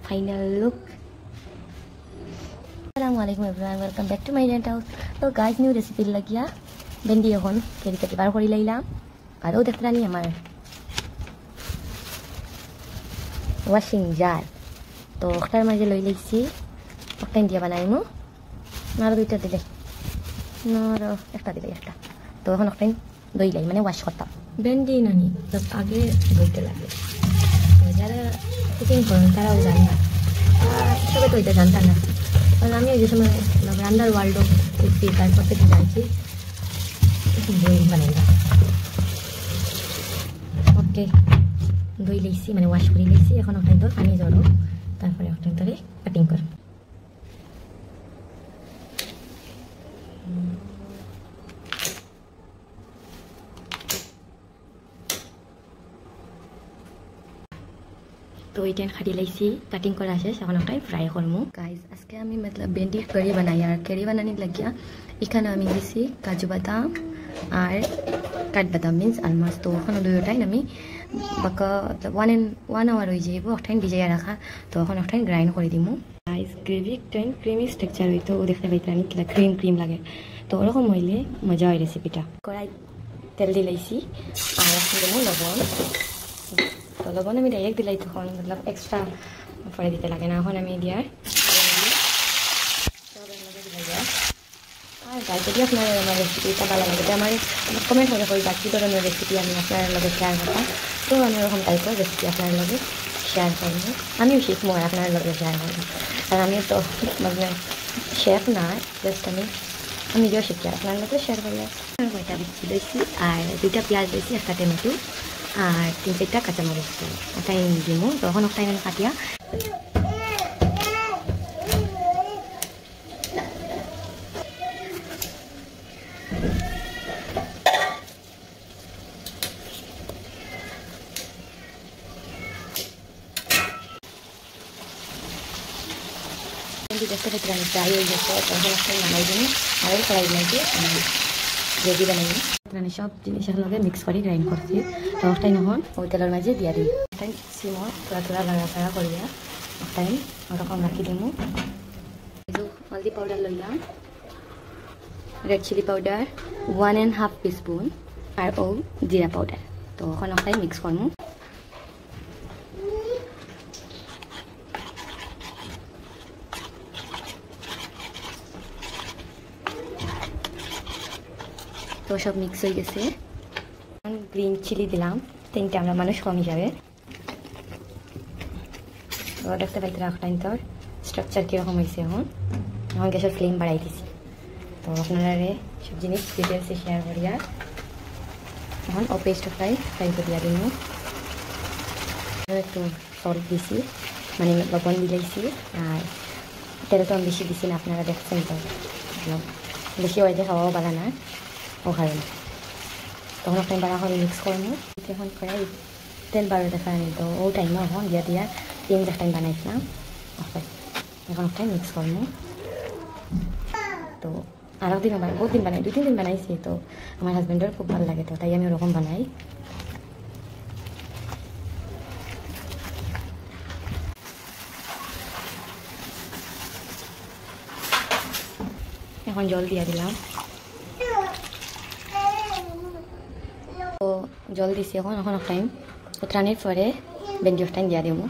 Final look. Assalamualaikum everyone, welcome back to my rent house. So guys, new recipe lagiya bendi ekhon keri kati bar kori lailam aro dekhte rani amar washing jar to okhtar maje loi leisi oktain dia banaimu naro duita dile naro ekta dile ekta to ekhon oktain doi lai mane wash kortam bendi nani jab age doite lage to jara cooking করেন তারাও জানে না সবাই তো এটা জানতাম না কারণ আমি যে সময় রান্নার ওয়ার্ল্ডও দেখছি তারপর থেকে জানছি দই বানাইলাম ওকে দই লইছি মানে ওয়াশ করে লইছি এখন ওখানে ধর পানি জড়ো তারপরে ওখানে ধরে কাটিং কর तो ये खाटी लाइसी कटिंग करा शेष এখন একটা ফ্রাই করব गाइस আজকে আমি मतलब বেন্ডি কারি বানাই আর কারি বানানি লাগিয়া এখানে আমি দিছি কাজু বাদাম আর কাঠবাদাম মিন্স আলমন্ডস তো এখন দুইটাই আমি বাকা 1 আওয়ার হই যাইবো ওখানে ভিজাইয়া রাখা তো এখন ওখানে গ্রাইন্ড করে দিমু guys gravy time creamy structure হইতো ও দেখতে পাইতানি কিলা ক্রিম ক্রিম লাগে তো ওরকম হইলে মজা হয় রেসিপিটা কড়াই তেল দিলাইছি আর এখন দেবো লবণ तो लबन আমি ডাইরেক্ট দিলাই তখন मतलब एक्स्ट्रा পরে দিতে লাগে না এখন আমি দিয়ার সব লগে দিলাই আর গাইস যদি আপনারা আমার রেসিপিটা ভালো লাগে তাহলে আমার কমেন্ট করে কইবা কি ধরনের রেসিপি আমি আপনাদের লগে শেয়ার করব তো আমি এরকম টাইপের রেসিপি আপনাদের লগে শেয়ার করব আমিও শিখবো আপনাদের লগে শেয়ার করব কারণ আমি তো মানে শেফ না জাস্ট আমি নিজেও শিখি আপনাদের লগে শেয়ার করব কয়টা দিচ্ছি আর দুইটা পেঁয়াজ দিয়েছি একটা টমেটো আর 3-4টা কাঁচামরিচ ওটাই দিমু তখন ওটাই আমি কাটিয়া দেখতে দেখতে আমি ফ্রাই হয়ে গেছে তখন ওটাই নামাই দিমু আর ফ্রাই লাগে গ্রেভি বানাই আমি সব জিনিসের লগে মিক্স করে গ্রাইন্ড করছি তো ওটাই নহন ওই তেলের মাঝে দিয়া দিই ওটাই সিমর থোড়া থোড়া লাড়াচাড়া করিয়া ওটাই ওরকম রাখি দিমু হলদি পাউডার লইলাম রেড চিলি পাউডার 1.5 টিস্পুন আর ও জিরা পাউডার তো এখন ওটাই মিক্স করমু তো সব মিক্স হয়ে গেছে গ্রিন চিলি দিলাম 3টা আমরা মানুষ কম হিসাবে তো দেখতে পাইতে রাখলাম তোর স্ট্রাকচার কীরকম হয়েছে এখন এখন গ্যাসের ফ্লেম বাড়াই দিছি তো আপনারা সব জিনিস ডিটেলসে শেয়ার করিয়া এখন ও পেস্ট ফ্রাই করে দিয়া দিন একটু সল্ট দিছি মানে লবণ দিলাইছি আর তেল তো আমি বেশি দিছি না আপনারা দেখছেন তো বেশি হয়ে খাওয়াও ভালো না ও খাবে না তখন আপনি বাড়া করে মিক্স করবো এখন কড়াই তেল বারো দেখা নি তো ও টাইমে এখন দিয়া দিয়া 3 টাইম বানাইছিলাম এখন একটা মিক্স করবো তো আর একদিন বহুত দিন বানাই 2-3 দিন বানাইছি তো আমার হাজব্যান্ডের খুব ভালো লাগে তো তাই আমি ওরকম বানাই এখন জল দিয়া দিলাম তো জল দিছি এখন টাইম উতরানির পরে বেন্ডি অফ টাইম দিয়া দিমু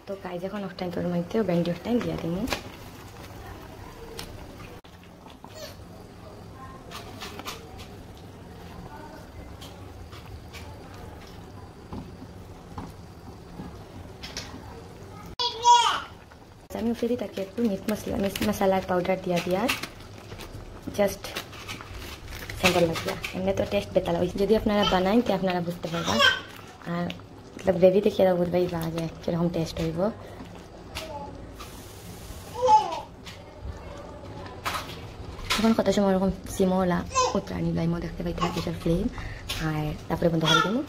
তো গাইজ এখন অফ টাইম তোর মধ্যে বেন্ডি অফ টাইম দিয়া দিমু আমি ফিরি তাকে একটু মিট মশলার পাউডার দিয়া দিয়া জাস্ট সিম্পল লাগিয়া এমনি তো টেস্ট বেতাল যদি আপনারা বানান তো আপনারা বুঝতে পারবেন আর मतलब গ্রেভি দেখে বুঝবাই বা যে কীরকম টেস্ট হইব এখন কত সময় ওরকম সিমলা উতরানি লাইমও দেখতে পাই গ্যাসের ফ্লেম আর তারপরে বন্ধ করে দেবো